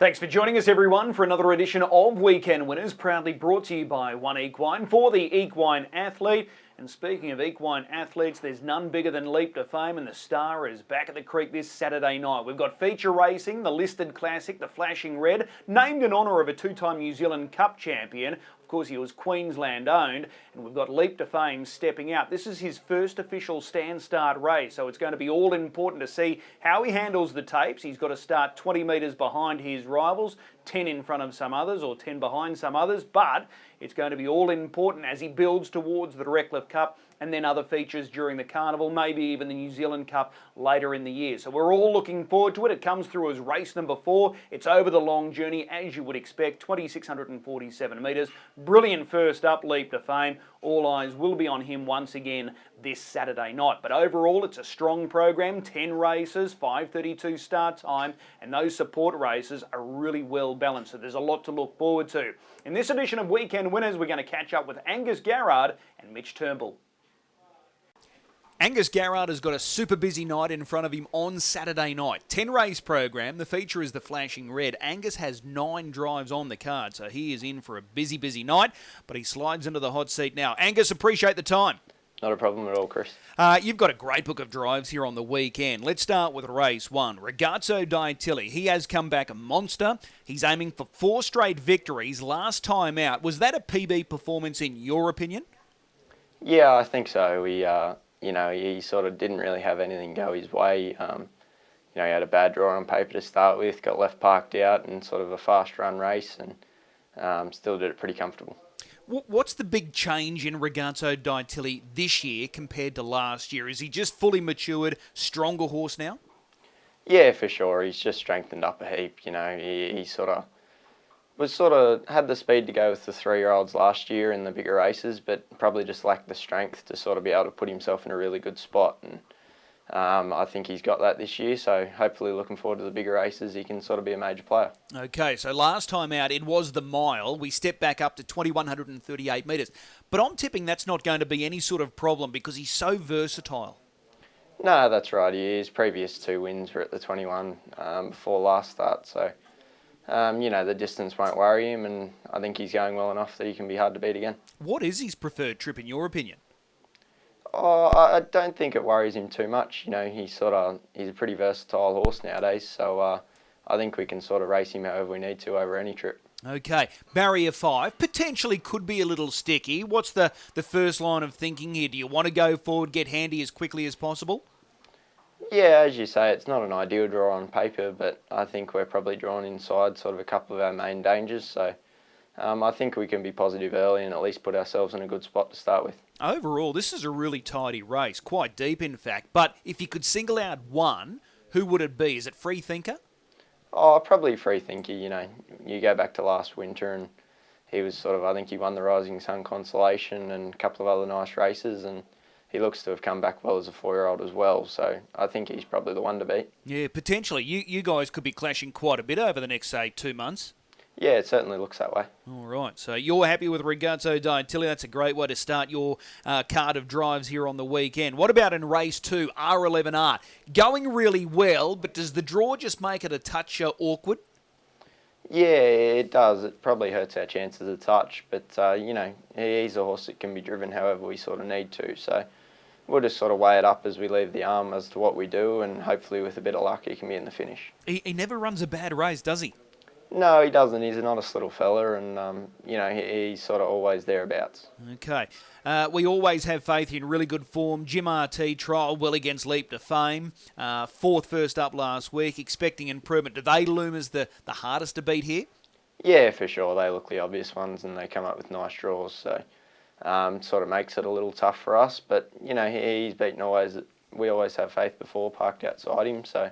Thanks for joining us, everyone, for another edition of Weekend Winners, proudly brought to you by 1Equine for the equine athlete. And speaking of equine athletes, there's none bigger than Leap to Fame, and the star is back at the creek this Saturday night. We've got feature racing, the listed classic, the Flashing Red, named in honour of a two-time New Zealand Cup champion. Of course, he was Queensland owned, and we've got Leap to Fame stepping out. This is his first official stand-start race, so it's going to be all important to see how he handles the tapes. He's got to start 20 metres behind his rivals, 10 in front of some others, or 10 behind some others, but it's going to be all important as he builds towards the Directliff Cup and then other features during the Carnival, maybe even the New Zealand Cup later in the year. So we're all looking forward to it. It comes through as race number 4. It's over the long journey, as you would expect, 2,647 metres. Brilliant first up, Leap to Fame. All eyes will be on him once again this Saturday night. But overall, it's a strong program, 10 races, 5:32 start time, and those support races are really well balanced. So there's a lot to look forward to. In this edition of Weekend Winners, we're going to catch up with Angus Garrard and Mitch Turnbull. Angus Garrard has got a super busy night in front of him on Saturday night. 10 race program. The feature is the Flashing Red. Angus has 9 drives on the card, so he is in for a busy, busy night, but he slides into the hot seat now. Angus, appreciate the time. Not a problem at all, Chris. You've got a great book of drives here on the weekend. Let's start with race 1. Ragazzo di Tilly. He has come back a monster. He's aiming for 4 straight victories. Last time out, was that a PB performance in your opinion? Yeah, I think so. He sort of didn't really have anything go his way. He had a bad draw on paper to start with, got left parked out in sort of a fast run race, and still did it pretty comfortable. What's the big change in Ragazzo di Tilly this year compared to last year? Is he just fully matured, stronger horse now? Yeah, for sure. He's just strengthened up a heap. He had the speed to go with the 3-year-olds last year in the bigger races, but probably just lacked the strength to sort of be able to put himself in a really good spot. And I think he's got that this year, so hopefully looking forward to the bigger races, he can sort of be a major player. Okay, so last time out it was the mile. We stepped back up to 2,138 metres. But I'm tipping that's not going to be any sort of problem because he's so versatile. No, that's right. His previous 2 wins were at the 21 before last start, so the distance won't worry him, and I think he's going well enough that he can be hard to beat again. What is his preferred trip in your opinion? Oh, I don't think it worries him too much. He's a pretty versatile horse nowadays, so I think we can sort of race him however we need to over any trip. Okay, barrier 5 potentially could be a little sticky. What's the first line of thinking here? Do you want to go forward, get handy as quickly as possible? Yeah, as you say, it's not an ideal draw on paper, but I think we're probably drawn inside sort of a couple of our main dangers, so I think we can be positive early and at least put ourselves in a good spot to start with. Overall, this is a really tidy race, quite deep in fact, but if you could single out one, who would it be? Is it Free Thinker? Oh, probably Free Thinker. You go back to last winter and he was I think he won the Rising Sun Consolation and a couple of other nice races, and he looks to have come back well as a 4-year-old as well, so I think he's probably the one to beat. Yeah, potentially. You guys could be clashing quite a bit over the next, say, 2 months. Yeah, it certainly looks that way. All right, so you're happy with Ragazzo di Tilly. That's a great way to start your card of drives here on the weekend. What about in race 2, R11R? Going really well, but does the draw just make it a touch awkward? Yeah, it does. It probably hurts our chances a touch, but, he's a horse that can be driven however we sort of need to, so we'll just sort of weigh it up as we leave the arm as to what we do, and hopefully with a bit of luck he can be in the finish. He never runs a bad race, does he? No, he doesn't. He's an honest little fella, and, he's sort of always thereabouts. Okay. We always have faith in really good form. Jim RT trialled well against Leap to Fame. 4th first up last week, expecting improvement. Do they loom as the hardest to beat here? Yeah, for sure. They look the obvious ones, and they come up with nice draws, so sort of makes it a little tough for us. But, he's beaten always. We always have faith before, parked outside him, so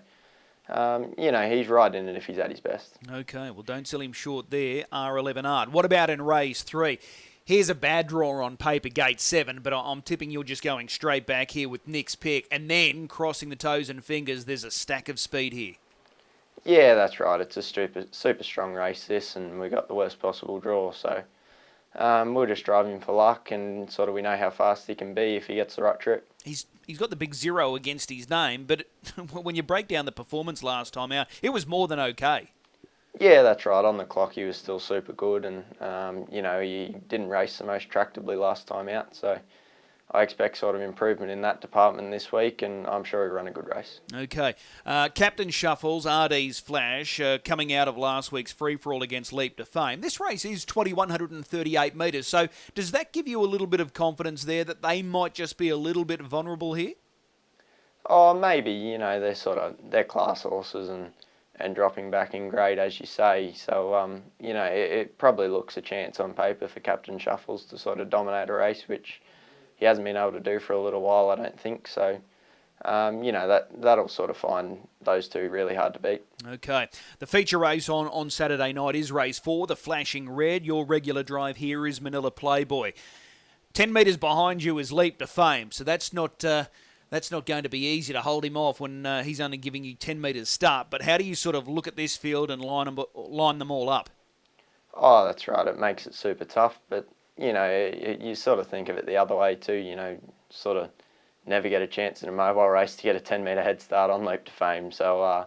he's right in it if he's at his best. Okay, well, don't sell him short there, R11R. What about in race 3? Here's a bad draw on paper, gate 7, but I'm tipping you're just going straight back here with Nick's pick, and then crossing the toes and fingers, there's a stack of speed here. Yeah, that's right. It's a super strong race, this, and we got the worst possible draw, so we'll just drive him for luck, and sort of we know how fast he can be if he gets the right trip. He's got the big 0 against his name, but when you break down the performance last time out, it was more than okay. Yeah, that's right. On the clock, he was still super good, and you know, he didn't race the most tractably last time out. So I expect sort of improvement in that department this week, and I'm sure he'll run a good race. Okay. Captain Shuffles, RD's Flash, coming out of last week's free-for-all against Leap to Fame. This race is 2,138 metres, so does that give you a little bit of confidence there that they might just be a little bit vulnerable here? Oh, maybe. You know, they're class horses and dropping back in grade, as you say. So, you know, it probably looks a chance on paper for Captain Shuffles to sort of dominate a race, which he hasn't been able to do for a little while, I don't think. So, you know, that'll sort of find those two really hard to beat. Okay. The feature race on Saturday night is race 4, the Flashing Red. Your regular drive here is Manila Playboy. 10 metres behind you is Leap to Fame, so that's not going to be easy to hold him off when he's only giving you 10 metres start. But how do you sort of look at this field and line them all up? Oh, that's right. It makes it super tough, but you know, you sort of think of it the other way too. You know, sort of never get a chance in a mobile race to get a 10-metre head start on Leap to Fame. So,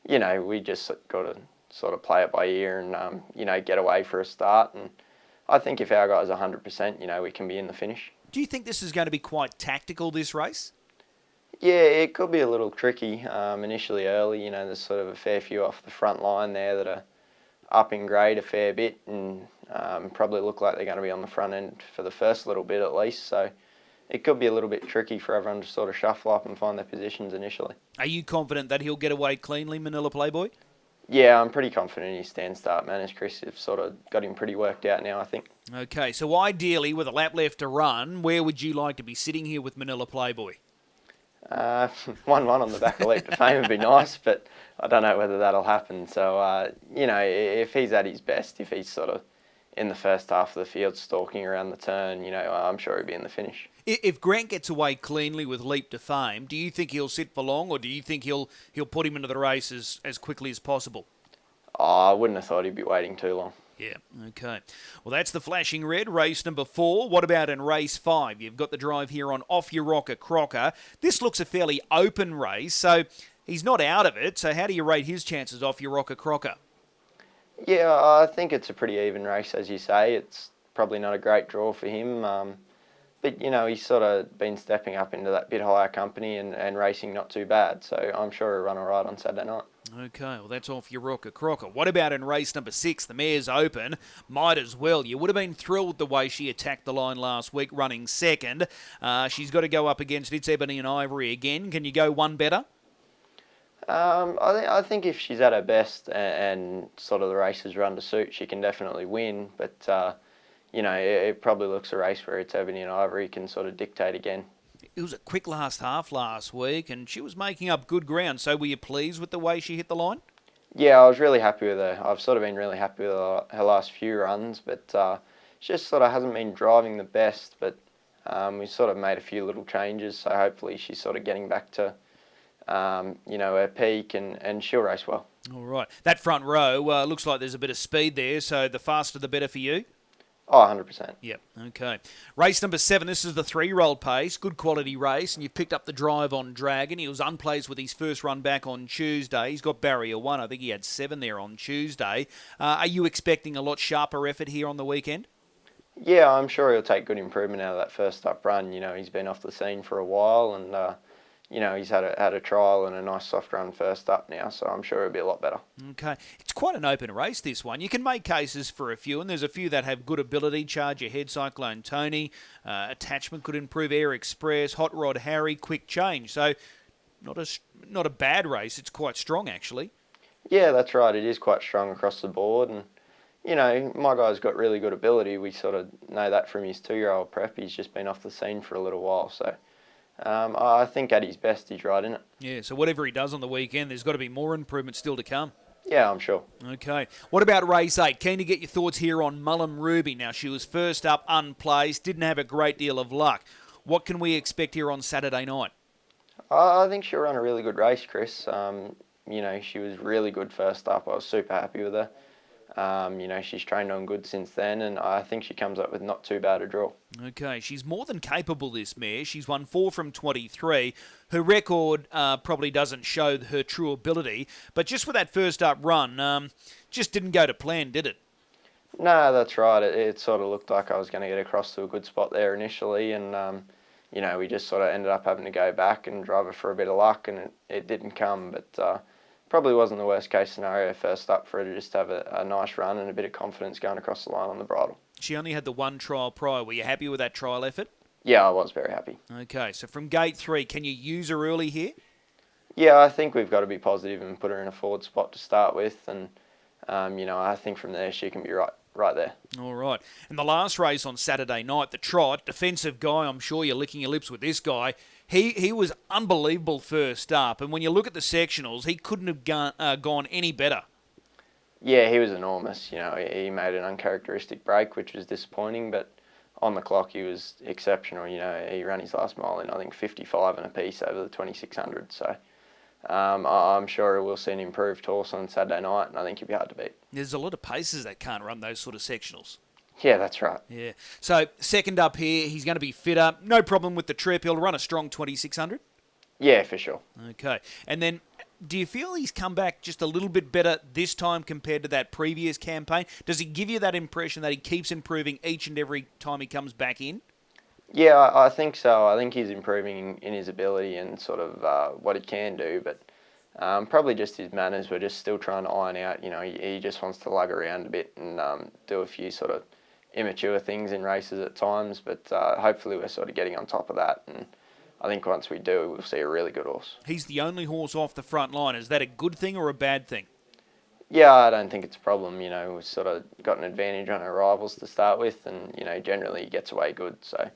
you know, we just got to sort of play it by ear and, you know, get away for a start. And I think if our guy's 100%, you know, we can be in the finish. Do you think this is going to be quite tactical, this race? Yeah, it could be a little tricky initially early. You know, there's sort of a fair few off the front line there that are up in grade a fair bit and probably look like they're going to be on the front end for the first little bit at least. So it could be a little bit tricky for everyone to sort of shuffle up and find their positions initially. Are you confident that he'll get away cleanly, Manila Playboy? Yeah, I'm pretty confident in his stand-start manners, Chris. Have sort of got him pretty worked out now, I think. Okay, so ideally, with a lap left to run, where would you like to be sitting here with Manila Playboy? 1-1 on the back of Leap to Fame would be nice, but I don't know whether that'll happen. So, you know, if he's at his best, if he's sort of in the first half of the field stalking around the turn, you know, I'm sure he'll be in the finish. If Grant gets away cleanly with Leap to Fame, do you think he'll sit for long, or do you think he'll put him into the race as quickly as possible? Oh, I wouldn't have thought he'd be waiting too long. Yeah, okay. Well, that's the Flashing Red, race number 4. What about in race 5? You've got the drive here on Off Your Rocker Crocker. This looks a fairly open race, so he's not out of it. So how do you rate his chances, Off Your Rocker Crocker? Yeah, I think it's a pretty even race, as you say. It's probably not a great draw for him. But, you know, he's sort of been stepping up into that bit higher company and racing not too bad. So I'm sure he'll run all right on Saturday night. Okay, well, that's Off Your Rocker Crocker. What about in race number 6, the Mare's Open? Might as well. You would have been thrilled the way she attacked the line last week, running second. She's got to go up against It's Ebony and Ivory again. Can you go one better? I think if she's at her best and sort of the races run to suit, she can definitely win. But, you know, it probably looks a race where It's Ebony and Ivory can sort of dictate again. It was a quick last half last week, and she was making up good ground. So were you pleased with the way she hit the line? Yeah, I was really happy with her. I've sort of been really happy with her last few runs, but she just sort of hasn't been driving the best. But we sort of made a few little changes, so hopefully she's sort of getting back to, you know, her peak, and she'll race well. All right. That front row looks like there's a bit of speed there, so the faster the better for you? Oh, 100%. Yep, okay. Race number 7, this is the 3-year-old pace, good quality race, and you've picked up the drive on Dragon. He was unplaced with his first run back on Tuesday. He's got barrier 1. I think he had 7 there on Tuesday. Are you expecting a lot sharper effort here on the weekend? Yeah, I'm sure he'll take good improvement out of that first up run. You know, he's been off the scene for a while, and you know, he's had a trial and a nice soft run first up now, so I'm sure it'll be a lot better. Okay. It's quite an open race, this one. You can make cases for a few, and there's a few that have good ability. Charge Ahead, Cyclone Tony, Attachment could improve, Air Express, Hot Rod Harry, Quick Change. So not a bad race. It's quite strong, actually. Yeah, that's right. It is quite strong across the board, and, you know, my guy's got really good ability. We sort of know that from his 2-year-old prep. He's just been off the scene for a little while, so I think at his best he's right in it. Yeah, so whatever he does on the weekend, there's got to be more improvement still to come. Yeah, I'm sure. Okay. What about race 8? Keen to get your thoughts here on Mullum Ruby. Now, she was first up unplaced, didn't have a great deal of luck. What can we expect here on Saturday night? I think she'll run a really good race, Chris. You know, she was really good first up. I was super happy with her. You know, she's trained on good since then, and I think she comes up with not too bad a draw. Okay, she's more than capable, this mare. She's won 4 from 23. Her record probably doesn't show her true ability, but just with that first up run, just didn't go to plan, did it? No, that's right. It sort of looked like I was going to get across to a good spot there initially, and you know, we just sort of ended up having to go back and drive her for a bit of luck, and it didn't come, but probably wasn't the worst case scenario first up for her to just have a nice run and a bit of confidence going across the line on the bridle. She only had the one trial prior. Were you happy with that trial effort? Yeah, I was very happy. Okay, so from gate 3, can you use her early here? Yeah, I think we've got to be positive and put her in a forward spot to start with, and you know, I think from there she can be right there. All right. And the last race on Saturday night, the trot, defensive guy, I'm sure you're licking your lips with this guy. He was unbelievable first up, and when you look at the sectionals, he couldn't have gone any better. Yeah, he was enormous. You know, he made an uncharacteristic break, which was disappointing, but on the clock he was exceptional. You know, he ran his last mile in, I think, 55 and a piece over the 2600. So I'm sure we'll see an improved horse on Saturday night, and I think he'll be hard to beat. There's a lot of paces that can't run those sort of sectionals. Yeah, that's right. Yeah. So second up here, he's going to be fitter. No problem with the trip. He'll run a strong 2600. Yeah, for sure. Okay. And then, do you feel he's come back just a little bit better this time compared to that previous campaign? Does he give you that impression that he keeps improving each and every time he comes back in? Yeah, I think so. I think he's improving in his ability and sort of what he can do, but probably just his manners we're just still trying to iron out. You know, he just wants to lug around a bit and do a few sort of immature things in races at times, but hopefully we're sort of getting on top of that, and I think once we do, we'll see a really good horse. He's the only horse off the front line. Is that a good thing or a bad thing? Yeah, I don't think it's a problem. You know, we've sort of got an advantage on our rivals to start with, and, you know, generally he gets away good, so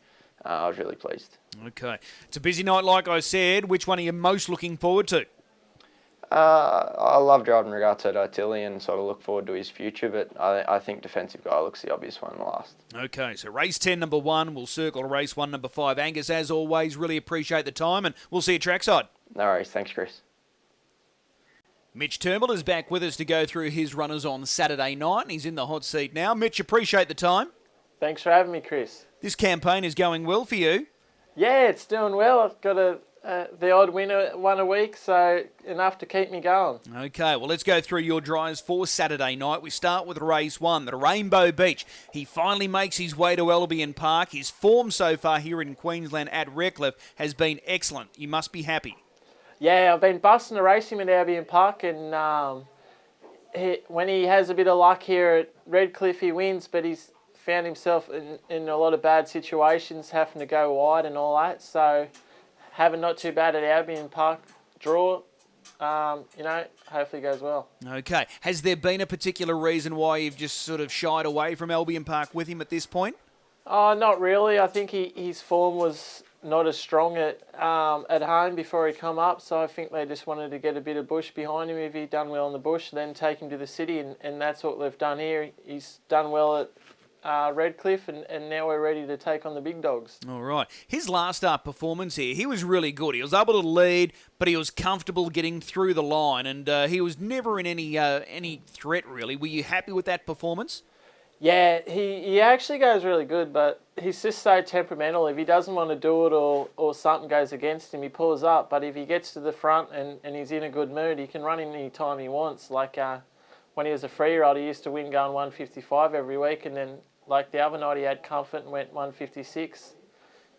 I was really pleased. Okay. It's a busy night, like I said. Which one are you most looking forward to? I love driving Regato d'Artilli and sort of look forward to his future, but I think Defensive Guy looks the obvious one last. Okay, so race 10, number 1. We'll circle race 1, number 5. Angus, as always, really appreciate the time, and we'll see you trackside. No worries. Thanks, Chris. Mitch Turnbull is back with us to go through his runners on Saturday night, and he's in the hot seat now. Mitch, appreciate the time. Thanks for having me, Chris. This campaign is going well for you. Yeah, it's doing well. I've got the odd winner one a week, so enough to keep me going. Okay, well, let's go through your drives for Saturday night. We start with race 1, the Rainbow Beach. He finally makes his way to Albion Park. His form so far here in Queensland at Redcliffe has been excellent. You must be happy. Yeah, I've been busting to race him at Albion Park, and when he has a bit of luck here at Redcliffe, he wins, but he's found himself in a lot of bad situations, having to go wide and all that, so having not too bad at Albion Park draw, you know, hopefully goes well. Okay. Has there been a particular reason why you've just sort of shied away from Albion Park with him at this point? Not really. I think his form was not as strong at home before he come up, so I think they just wanted to get a bit of bush behind him. If he'd done well in the bush, then take him to the city, and that's what they've done here. He's done well at Redcliffe, and now we're ready to take on the big dogs. All right. His last start performance here, he was really good. He was able to lead, but he was comfortable getting through the line, and he was never in any threat, really. Were you happy with that performance? Yeah, he actually goes really good, but he's just so temperamental. If he doesn't want to do it or something goes against him, he pulls up. But if he gets to the front and he's in a good mood, he can run in any time he wants. Like when he was a 3-year-old, he used to win going 155 every week, and then like the other night he had comfort and went 156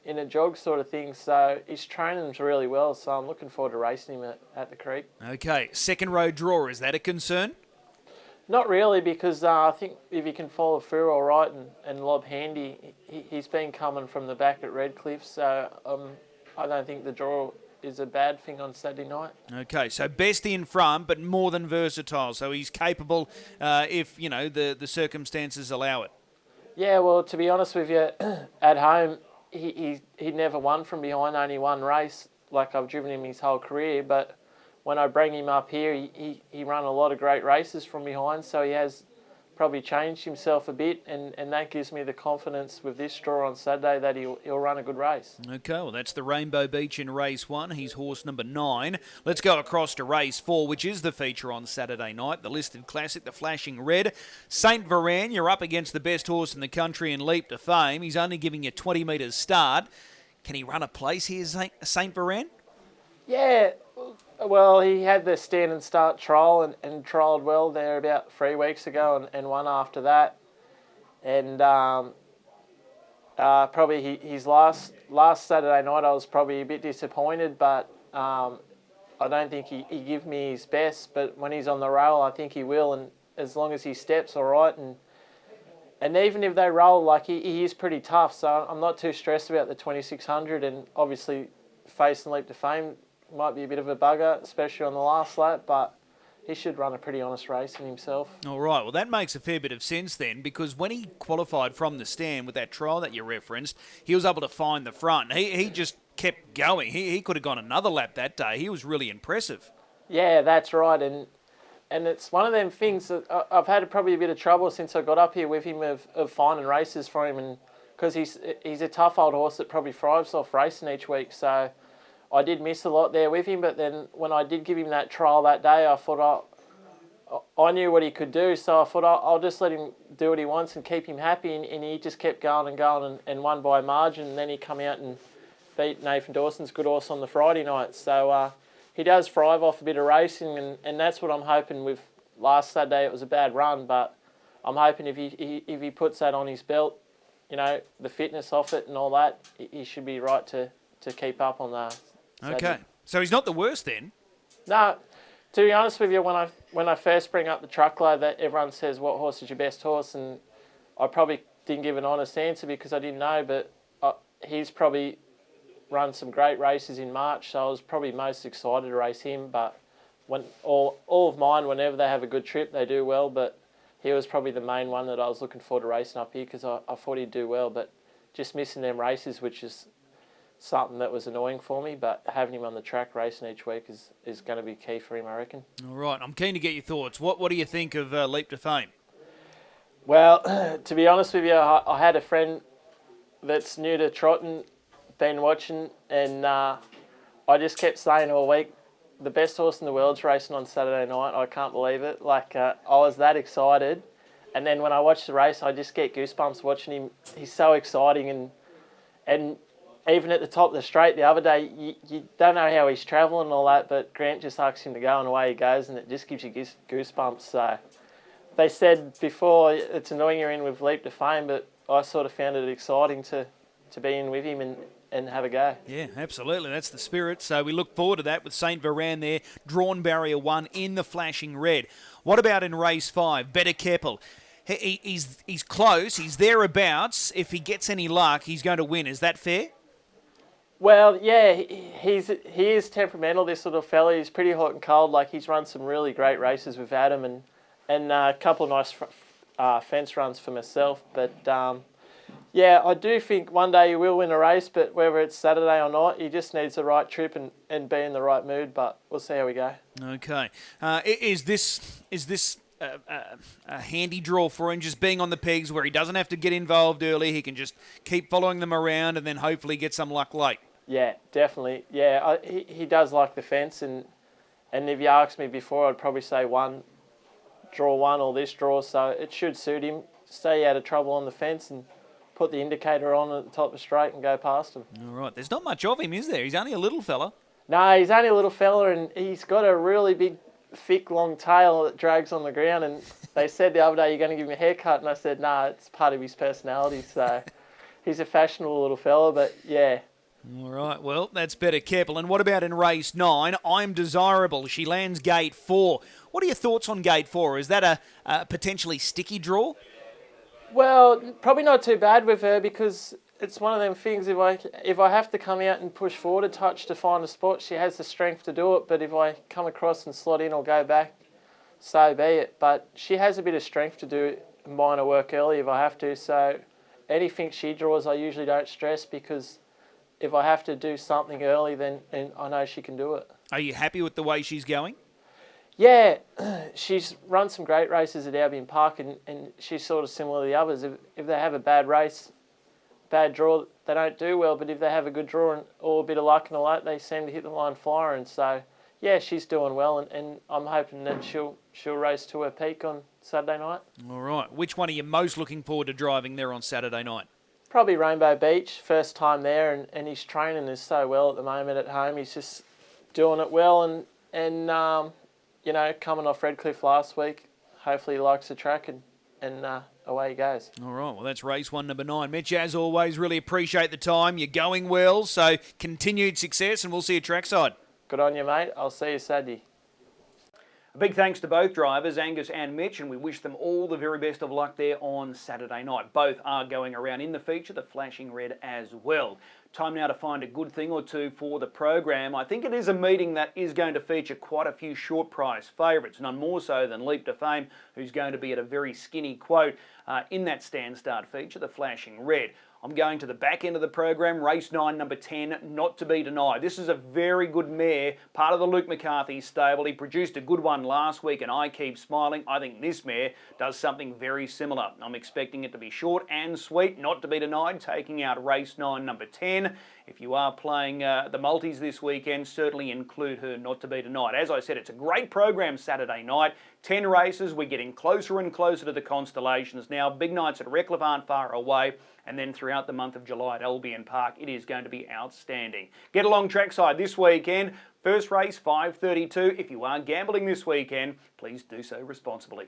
in a jog sort of thing. So he's training them really well, so I'm looking forward to racing him at the creek. Okay, second row draw, is that a concern? Not really, because I think if he can follow through all right and lob handy, he's been coming from the back at Redcliffe, so I don't think the draw is a bad thing on Saturday night. Okay, so best in front, but more than versatile, so he's capable if, you know, the circumstances allow it. Yeah, well, to be honest with you, at home, he never won from behind, only one race, like I've driven him his whole career, but when I bring him up here, he run a lot of great races from behind, so he has probably changed himself a bit, and that gives me the confidence with this draw on Saturday that he'll run a good race. Okay, well, that's the Rainbow Beach in race 1. He's horse number 9. Let's go across to race 4, which is the feature on Saturday night. The listed classic, the Flashing Red. Saint Varan, you're up against the best horse in the country in Leap to Fame. He's only giving you 20 metres start. Can he run a place here, Saint Varan? Yeah, well, he had the stand and start trial and trialled well there about 3 weeks ago and won after that. And probably his last Saturday night I was probably a bit disappointed, but I don't think he gave me his best. But when he's on the rail, I think he will, and as long as he steps all right. And even if they roll, like he is pretty tough, so I'm not too stressed about the 2600, and obviously facing Leap to Fame might be a bit of a bugger, especially on the last lap, but he should run a pretty honest race in himself. All right, well, that makes a fair bit of sense then, because when he qualified from the stand with that trial that you referenced, he was able to find the front. He just kept going. He could have gone another lap that day. He was really impressive. Yeah, that's right, and it's one of them things that I've had probably a bit of trouble since I got up here with him of finding races for him, and because he's a tough old horse that probably thrives off racing each week, so I did miss a lot there with him. But then when I did give him that trial that day, I thought I knew what he could do, so I thought I'll just let him do what he wants and keep him happy, and he just kept going and going and won by margin, and then he come out and beat Nathan Dawson's good horse on the Friday night. So he does thrive off a bit of racing, and that's what I'm hoping with. Last Saturday it was a bad run, but I'm hoping if he puts that on his belt, you know, the fitness off it and all that, he should be right to keep up on that. Okay, so he's not the worst then? No, to be honest with you, when I first bring up the truckload, that everyone says what horse is your best horse, and I probably didn't give an honest answer because I didn't know, but he's probably run some great races in March, so I was probably most excited to race him. But when all of mine, whenever they have a good trip, they do well, but he was probably the main one that I was looking forward to racing up here because I thought he'd do well, but just missing them races, which is something that was annoying for me, but having him on the track racing each week is going to be key for him, I reckon. All right, I'm keen to get your thoughts. What do you think of Leap to Fame? Well, to be honest with you, I had a friend that's new to trotting, been watching, and I just kept saying all week, the best horse in the world's racing on Saturday night. I can't believe it. Like, I was that excited, and then when I watch the race, I just get goosebumps watching him. He's so exciting, and even at the top of the straight the other day, you don't know how he's travelling and all that, but Grant just asks him to go and away he goes, and it just gives you goosebumps. So they said before it's annoying you're in with Leap to Fame, but I sort of found it exciting to be in with him and have a go. Yeah, absolutely. That's the spirit. So we look forward to that with Saint Varan there, drawn barrier 1 in the Flashing Red. What about in race 5? Better Keppel. He's close. He's thereabouts. If he gets any luck, he's going to win. Is that fair? Well, yeah, he is temperamental, this little fella. He's pretty hot and cold. Like, he's run some really great races with Adam and a couple of nice fence runs for myself. But, yeah, I do think one day he will win a race, but whether it's Saturday or not, he just needs the right trip and be in the right mood, but we'll see how we go. Okay. Is this a handy draw for him, just being on the pegs where he doesn't have to get involved early? He can just keep following them around and then hopefully get some luck late. Yeah, definitely. Yeah, he does like the fence, and if you asked me before, I'd probably say draw 1 or this draw, so it should suit him. Stay out of trouble on the fence and put the indicator on at the top of the straight and go past him. All right. There's not much of him, is there? He's only a little fella. No, he's only a little fella, and he's got a really big, thick, long tail that drags on the ground, and they said the other day, you're going to give him a haircut, and I said, no, it's part of his personality, so he's a fashionable little fella, but yeah. All right, well, that's Better Keppel. And what about in race 9? I'm Desirable. She lands gate 4. What are your thoughts on gate 4? Is that a potentially sticky draw? Well, probably not too bad with her because it's one of them things, if I have to come out and push forward a touch to find a spot, she has the strength to do it, but if I come across and slot in or go back, so be it. But she has a bit of strength to do minor work early if I have to, so anything she draws I usually don't stress because if I have to do something early, then I know she can do it. Are you happy with the way she's going? Yeah, she's run some great races at Albion Park, and she's sort of similar to the others. If they have a bad race, bad draw, they don't do well, but if they have a good draw or a bit of luck and all that, they seem to hit the line flyer. And so, yeah, she's doing well, and I'm hoping that she'll race to her peak on Saturday night. All right. Which one are you most looking forward to driving there on Saturday night? Probably Rainbow Beach, first time there, and his training is so well at the moment at home. He's just doing it well, and you know, coming off Redcliffe last week, hopefully he likes the track, and away he goes. All right, well, that's race 1, number 9. Mitch, as always, really appreciate the time. You're going well, so continued success, and we'll see you trackside. Good on you, mate. I'll see you Saturday. A big thanks to both drivers, Angus and Mitch, and we wish them all the very best of luck there on Saturday night. Both are going around in the feature, the flashing red as well. Time now to find a good thing or two for the program. I think it is a meeting that is going to feature quite a few short price favourites, none more so than Leap to Fame, who's going to be at a very skinny quote in that stand start feature, the flashing red. I'm going to the back end of the program, race 9, number 10, Not to Be Denied. This is a very good mare, part of the Luke McCarthy stable. He produced a good one last week, and I keep smiling. I think this mare does something very similar. I'm expecting it to be short and sweet, Not to Be Denied, taking out race 9, number 10. If you are playing the multis this weekend, certainly include her, Not to Be Denied. As I said, it's a great program Saturday night. 10 races, we're getting closer and closer to the constellations now. Big nights at Redcliffe aren't far away, and then throughout the month of July at Albion Park, it is going to be outstanding. Get along trackside this weekend. First race, 5:32. If you are gambling this weekend, please do so responsibly.